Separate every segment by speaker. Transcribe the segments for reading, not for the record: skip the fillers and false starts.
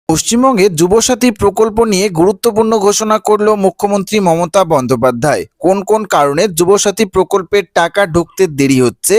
Speaker 1: পশ্চিমবঙ্গে যুবসাথী প্রকল্প নিয়ে গুরুত্বপূর্ণ ঘোষণা করল মুখ্যমন্ত্রী মমতা বন্দ্যোপাধ্যায়। কোন কোন কারণে যুবসাথী প্রকল্পের টাকা ঢুকতে দেরি হচ্ছে,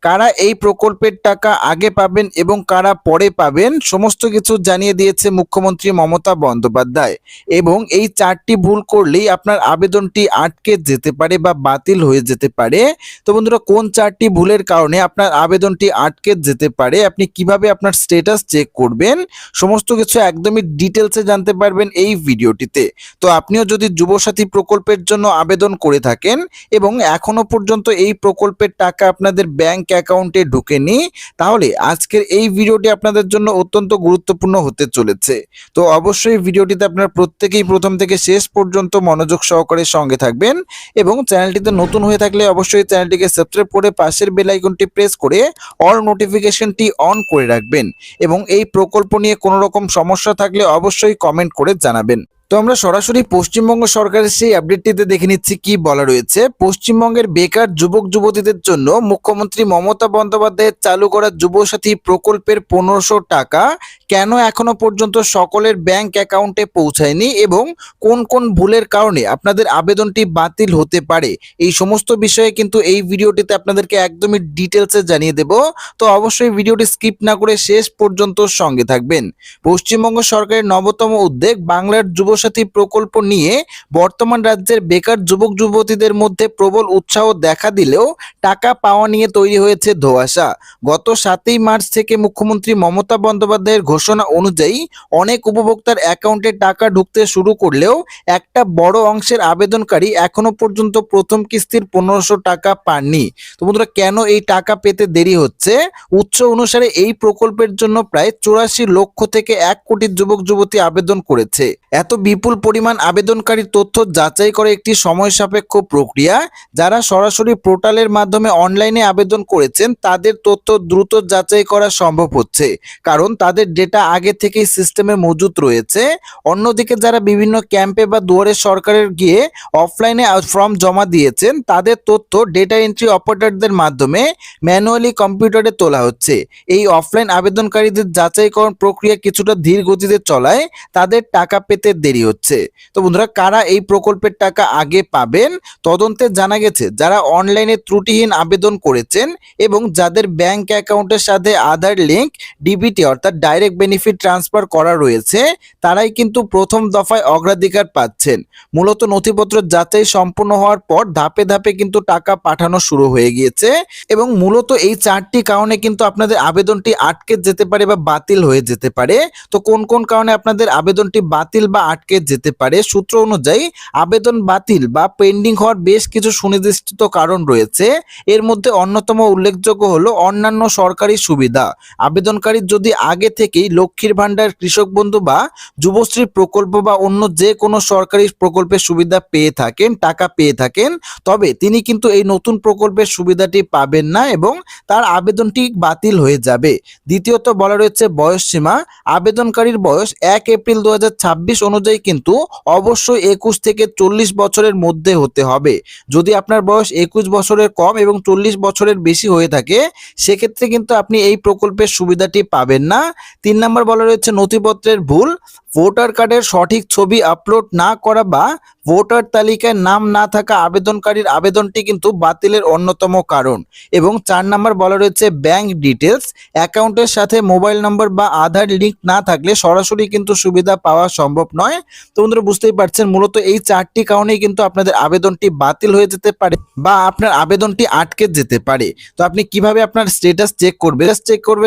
Speaker 1: কারা এই প্রকল্পের টাকা আগে পাবেন এবং কারা পরে পাবেন, সমস্ত কিছু জানিয়ে দিয়েছে মুখ্যমন্ত্রী মমতা বন্দ্যোপাধ্যায়। এবং এই চারটি ভুল করলেই আপনার আবেদনটি আটকে যেতে পারে বা বাতিল হয়ে যেতে পারে। তো বন্ধুরা, কোন চারটি ভুলের কারণে আপনার আবেদনটি আটকে যেতে পারে, আপনি কিভাবে আপনার স্ট্যাটাস চেক করবেন, সমস্ত কিছু একদমই ডিটেলসে জানতে পারবেন এই ভিডিওটিতে। তো আপনিও যদি যুবসাথী প্রকল্পের জন্য আবেদন করে থাকেন এবং এখনো পর্যন্ত এই প্রকল্পের টাকা আপনাদের ব্যাংক অ্যাকাউন্টে ঢোকেনি, তাহলে আজকের এই ভিডিওটি আপনাদের জন্য অত্যন্ত গুরুত্বপূর্ণ হতে চলেছে। তো অবশ্যই ভিডিওটিতে আপনারা প্রত্যেকেই প্রথম থেকে শেষ পর্যন্ত মনোযোগ সহকারে সঙ্গে থাকবেন এবং চ্যানেলটিতে নতুন হয়ে থাকলে অবশ্যই চ্যানেলটিকে সাবস্ক্রাইব করে পাশের বেল আইকনটি প্রেস করে অল নোটিফিকেশনটি অন করে রাখবেন এবং এই প্রকল্প নিয়ে কোনো রকম সমস্যা থাকলে অবশ্যই কমেন্ট করে জানাবেন। তো আমরা সরাসরি পশ্চিমবঙ্গ সরকারের সেই আপডেটটিতে দেখে নিচ্ছি কি বলা রয়েছে। পশ্চিমবঙ্গের বেকার যুবক যুবতীদের জন্য মুখ্যমন্ত্রী মমতা বন্দ্যোপাধ্যায়ের চালু করা যুবসাথী প্রকল্পের 1500 টাকা কেন এখনো পর্যন্ত সকলের ব্যাংক অ্যাকাউন্টে পৌঁছায়নি এবং কোন কোন ভুলের কারণে আপনাদের আবেদনটি বাতিল হতে পারে, এই সমস্ত বিষয়ে কিন্তু এই ভিডিওটিতে আপনাদেরকে একদমই ডিটেলসে জানিয়ে দেব। তো অবশ্যই ভিডিওটি স্কিপ না করে শেষ পর্যন্ত সঙ্গে থাকবেন। পশ্চিমবঙ্গ সরকারের নবতম উদ্যোগ বাংলার যুবসাথী প্রকল্প নিয়ে বর্তমান রাজ্যের বেকার যুবক যুবতীদের মধ্যে প্রবল উৎসাহ দেখা দিলেও টাকা পাওয়া নিয়ে তৈরি হয়েছে ধোঁয়াশা। গত 7ই মার্চ থেকে মুখ্যমন্ত্রী মমতা বন্দ্যোপাধ্যায়ের ঘোষণা অনুযায়ী অনেক উপভোক্তার অ্যাকাউন্টে টাকা ঢুকতে শুরু করলেও একটা বড় অংশের আবেদনকারী এখনো পর্যন্ত প্রথম কিস্তির 1500 টাকা পাননি। তো বন্ধুরা, কেন এই টাকা পেতে দেরি হচ্ছে? উৎস অনুসারে এই প্রকল্পের জন্য প্রায় 84 লক্ষ থেকে 1 কোটি যুবক যুবতী আবেদন করেছে। এত বিপুল পরিমাণ আবেদনকারীর তথ্য যাচাই করে একটি সময় সাপেক্ষ প্রক্রিয়া। যারা সরাসরি পোর্টালের মাধ্যমে অনলাইনে আবেদন করেছেন তাদের তথ্য দ্রুত যাচাই করা সম্ভব হচ্ছে, কারণ তাদের ডেটা আগে থেকেই সিস্টেমে মজুত রয়েছে। অন্যদিকে যারা বিভিন্ন ক্যাম্পে বা দুয়ারে সরকারের গিয়ে অফলাইনে ফর্ম জমা দিয়েছেন তাদের তথ্য ডেটা এন্ট্রি অপারেটরদের মাধ্যমে ম্যানুয়ালি কম্পিউটারে তোলা হচ্ছে। এই অফলাইন আবেদনকারীদের যাচাইকরণ প্রক্রিয়া কিছুটা ধীর গতিতে চলায় তাদের টাকা পেতে দেরি হচ্ছে। তো বন্ধুরা, কারা এই প্রকল্পের টাকা আগে পাবেন? তদন্তে জানা গেছে যারা অনলাইনে ত্রুটিহীন আবেদন করেছেন এবং যাদের ব্যাংক অ্যাকাউন্টের সাথে আধার লিঙ্ক, ডিবিটি অর্থাৎ ডাইরেক্ট বেনিফিট ট্রান্সফার করা রয়েছে, তারাই কিন্তু প্রথম দফায় অগ্রাধিকার পাচ্ছেন। মূলত নথিপত্র যাচাই সম্পূর্ণ হওয়ার পর ধাপে ধাপে কিন্তু টাকা পাঠানো শুরু হয়ে গিয়েছে এবং মূলত এই চারটি কারণে কিন্তু আপনাদের আবেদনটি আটকে যেতে পারে বা বাতিল হয়ে যেতে পারে। তো কোন কোন কারণে আপনাদের আবেদনটি বাতিল বা আটকে যেতে পারে? সূত্র অনুযায়ী আবেদন বাতিল বা পেন্ডিং হওয়ার বেশ কিছু সুনির্দিষ্ট কারণ রয়েছে। এর মধ্যে অন্যতম উল্লেখযোগ্য হলো অন্যান্য সরকারি সুবিধা। আবেদনকারী যদি আগে থেকেই লক্ষ্মীর ভান্ডার, কৃষক বন্ধু বা যুবশ্রী প্রকল্প বা অন্য যে কোনো সরকারি প্রকল্পের সুবিধা পেয়ে থাকেন, টাকা পেয়ে থাকেন, তবে তিনি কিন্তু এই নতুন প্রকল্পের সুবিধাটি পাবেন না এবং তার আবেদনটি বাতিল হয়ে যাবে। দ্বিতীয়ত বলা রয়েছে বয়সসীমা। আবেদনকারীর বয়স 1 এপ্রিল 2026 অনুযায়ী কিন্তু অবশ্যই 21 থেকে 40 বছরের মধ্যে হতে হবে। যদি আপনার বয়স 21 বছরের কম এবং 40 বছরের বেশি হয়ে থাকে সেক্ষেত্রে কিন্তু আপনি এই প্রকল্পের সুবিধাটি পাবেন না। 3 নম্বর বলা রয়েছে নথিপত্রের ভুল। ভোটার কার্ডের সঠিক ছবি আপলোড না করা বা ভোটার তালিকায় নাম না থাকা আবেদনকারীর আবেদনটি কিন্তু বাতিলের অন্যতম কারণ। এবং 4 নম্বর বলা রয়েছে ব্যাংক ডিটেলস। অ্যাকাউন্টের সাথে মোবাইল নম্বর বা আধার লিঙ্ক না থাকলে সরাসরি কিন্তু সুবিধা পাওয়া সম্ভব নয়। তো বন্ধুরা, বুঝতেই পারছেন মূলত এই চারটি কারণেই কিন্তু আপনাদের আবেদনটি বাতিল হয়ে যেতে পারে বা আপনার আবেদনটি আটকে যেতে পারে। তো আপনি কিভাবে আপনার স্ট্যাটাস চেক করবেন?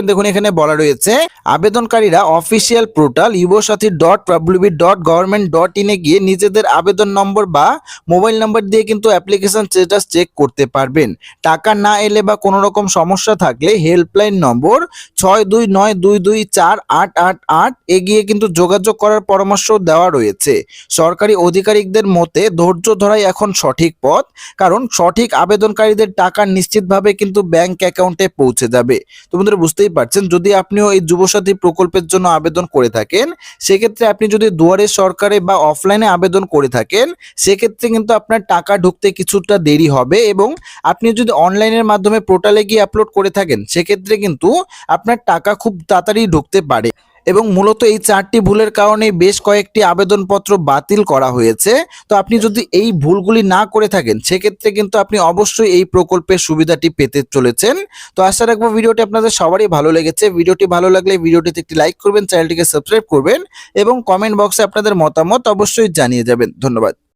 Speaker 1: দেখুন, এখানে বলা রয়েছে আবেদনকারীরা অফিসিয়াল পোর্টাল yuvasati.www.government.in এ গিয়ে নিজেদের আবেদন নম্বর বা মোবাইল নম্বর দিয়ে কিন্তু অ্যাপ্লিকেশন স্ট্যাটাস চেক করতে পারবেন। টাকা না এলে বা কোনো রকম সমস্যা থাকলে হেল্পলাইন নম্বর 6292248888 এ গিয়ে কিন্তু যোগাযোগ করার পরামর্শ দেওয়া রয়েছে। সরকারি আধিকারিকদের মতে ধৈর্য ধরাই এখন সঠিক পথ, কারণ সঠিক আবেদনকারীদের টাকা নিশ্চিতভাবে কিন্তু ব্যাংক অ্যাকাউন্টে পৌঁছে যাবে। তো বন্ধুরা, বুঝতেই পারছেন যদি আপনিও এই যুবসাথী প্রকল্পের জন্য আবেদন করে থাকেন সেক্ষেত্রে আপনি যদি দুয়ারে সরকারে বা অফলাইনে আবেদন করে থাকেন সেক্ষেত্রে কিন্তু আপনার টাকা ঢুকতে কিছুটা দেরি হবে এবং আপনি যদি অনলাইনের মাধ্যমে পোর্টালে গিয়ে আপলোড করে থাকেন সেক্ষেত্রে কিন্তু আপনার টাকা খুব তাড়াতাড়ি ঢুকতে পারে। এবং মূলত এই 4টি ভুলের কারণে বেশ কয়েকটি আবেদনপত্র বাতিল করা হয়েছে। তো আপনি যদি এই ভুলগুলি না করে থাকেন সেক্ষেত্রে কিন্তু আপনি অবশ্যই এই প্রকল্পের সুবিধাটি পেতে চলেছেন। তো আশা রাখবো ভিডিওটি আপনাদের সবারই ভালো লেগেছে। ভিডিওটি ভালো লাগলে ভিডিওটিতে একটি লাইক করবেন, চ্যানেলটিকে সাবস্ক্রাইব করবেন এবং কমেন্ট বক্সে আপনাদের মতামত অবশ্যই জানিয়ে যাবেন। ধন্যবাদ।